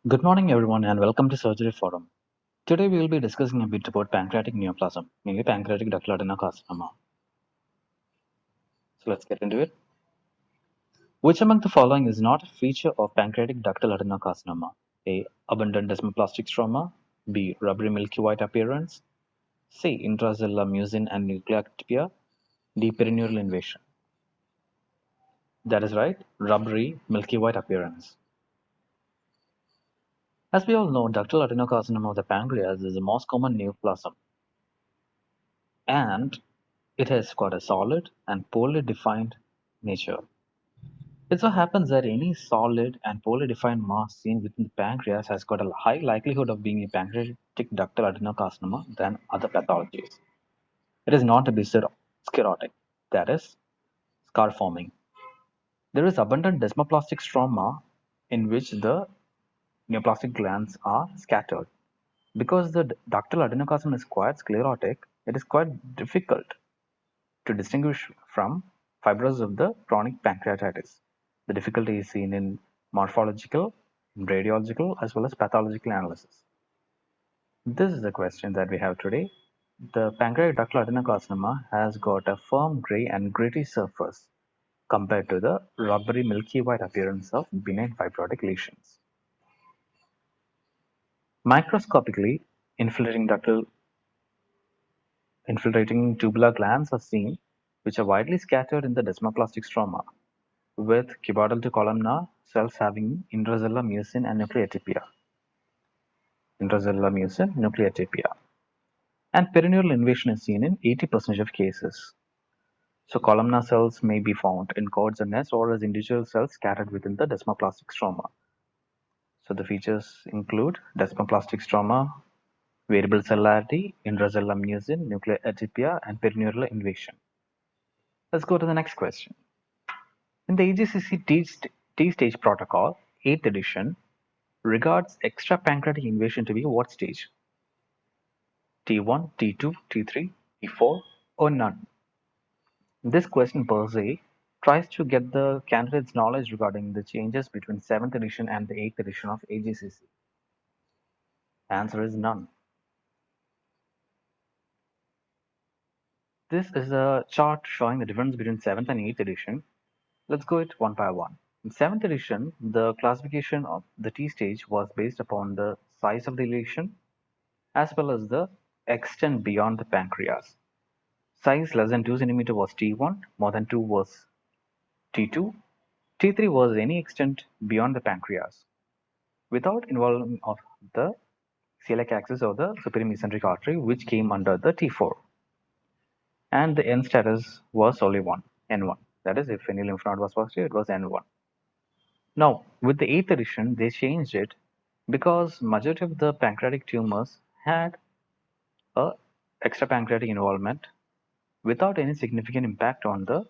Good morning, everyone, and welcome to Surgery Forum. Today, we will be discussing a bit about pancreatic neoplasm, mainly pancreatic ductal adenocarcinoma. So, let's get into it. Which among the following is not a feature of pancreatic ductal adenocarcinoma? A. Abundant desmoplastic stroma. B. Rubbery milky white appearance. C. Intracellular mucin and nucleotopia. D. Perineural invasion. That is right, rubbery milky white appearance. As we all know, ductal adenocarcinoma of the pancreas is the most common neoplasm, and it has got a solid and poorly defined nature. It so happens that any solid and poorly defined mass seen within the pancreas has got a high likelihood of being a pancreatic ductal adenocarcinoma than other pathologies. It is not to be sclerotic, that is, scar forming. There is abundant desmoplastic stroma in which the neoplastic glands are scattered. Because the ductal adenocarcinoma is quite sclerotic, it is quite difficult to distinguish from fibrosis of the chronic pancreatitis. The difficulty is seen in morphological, radiological, as well as pathological analysis. This is the question that we have today. The pancreatic ductal adenocarcinoma has got a firm gray and gritty surface compared to the rubbery milky white appearance of benign fibrotic lesions. Microscopically, infiltrating tubular glands are seen, which are widely scattered in the desmoplastic stroma, with cuboidal to columnar cells having intracellular mucin nucleotopia, and perineural invasion is seen in 80% of cases. So columnar cells may be found in cords and nests or as individual cells scattered within the desmoplastic stroma. So the features include desmoplastic stroma, variable cellularity, intracellular mucin, nucleotopia, and perineural invasion. Let's go to the next question. In the AGCC T-stage protocol, 8th edition regards extrapancreatic invasion to be what stage? T1, T2, T3, T4, or none? This question per se tries to get the candidate's knowledge regarding the changes between 7th edition and the 8th edition of AGCC. Answer is none. This is a chart showing the difference between 7th and 8th edition. Let's go it one by one. In 7th edition, the classification of the T stage was based upon the size of the lesion as well as the extent beyond the pancreas. Size less than 2 cm was T1, more than 2 was T2, T3 was any extent beyond the pancreas without involvement of the celiac axis or the superior mesenteric artery, which came under the T4. And the N status was only 1, N1. That is, if any lymph node was positive, it was N1. Now, with the 8th edition, they changed it because majority of the pancreatic tumors had a extrapancreatic involvement without any significant impact on the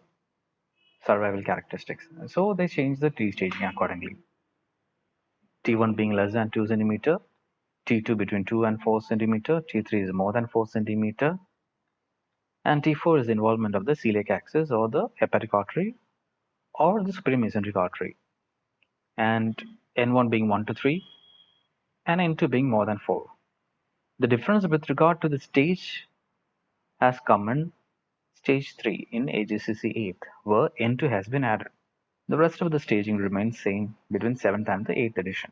survival characteristics. So they changed the T staging accordingly. T1 being less than 2 centimeter, T2 between 2 and 4 centimeter, T3 is more than 4 centimeter, and T4 is the involvement of the celiac axis or the hepatic artery or the superior mesenteric artery, and N1 being 1 to 3 and N2 being more than 4. The difference with regard to the stage has come in stage 3 in AGCC 8, where N2 has been added. The rest of the staging remains same between 7th and the 8th edition.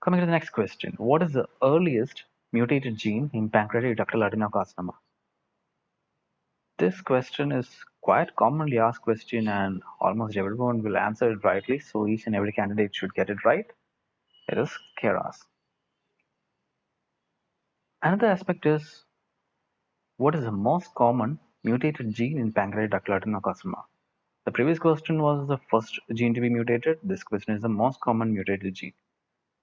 Coming to the next question, what is the earliest mutated gene in pancreatic ductal adenocarcinoma? This question is quite commonly asked question and almost everyone will answer it rightly, so each and every candidate should get it right. It is KRAS. Another aspect is, what is the most common mutated gene in pancreatic ductal adenocarcinoma? The previous question was the first gene to be mutated. This question is the most common mutated gene.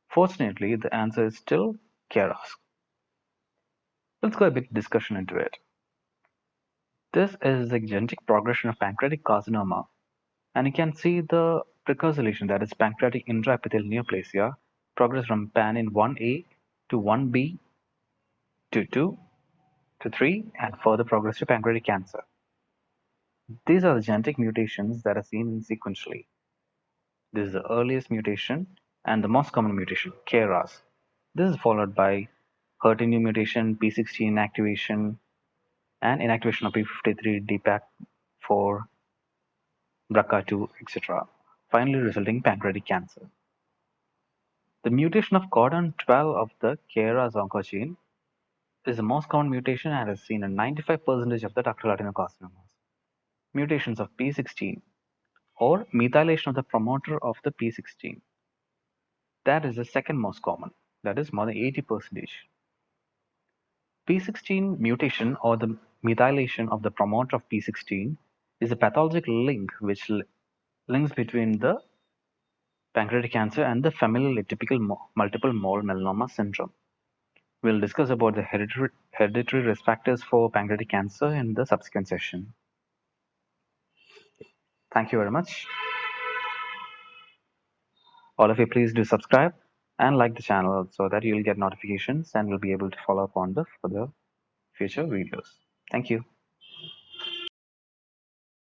Fortunately, the answer is still KRAS. Let's go a bit discussion into it. This is the genetic progression of pancreatic carcinoma, and you can see the precursor lesion, that is pancreatic intraepithelial neoplasia, progress from PANIN 1A to 1B to 2 to 3 and further progress to pancreatic cancer. These are the genetic mutations that are seen sequentially. This is the earliest mutation and the most common mutation, KRAS. This is followed by HER2 mutation, P16 inactivation, and inactivation of P53, DPAC4, BRCA2, etc., finally resulting in pancreatic cancer. The mutation of codon 12 of the KRAS oncogene is the most common mutation and is seen in 95% of the ductal adenocarcinomas. Mutations of P16 or methylation of the promoter of the P16. That is the second most common, that is more than 80%. P16 mutation or the methylation of the promoter of P16 is a pathologic link which links between the pancreatic cancer and the familial atypical multiple mole melanoma syndrome. We'll discuss about the hereditary risk factors for pancreatic cancer in the subsequent session. Thank you very much. All of you, please do subscribe and like the channel so that you'll get notifications and will be able to follow up on the further future videos. Thank you.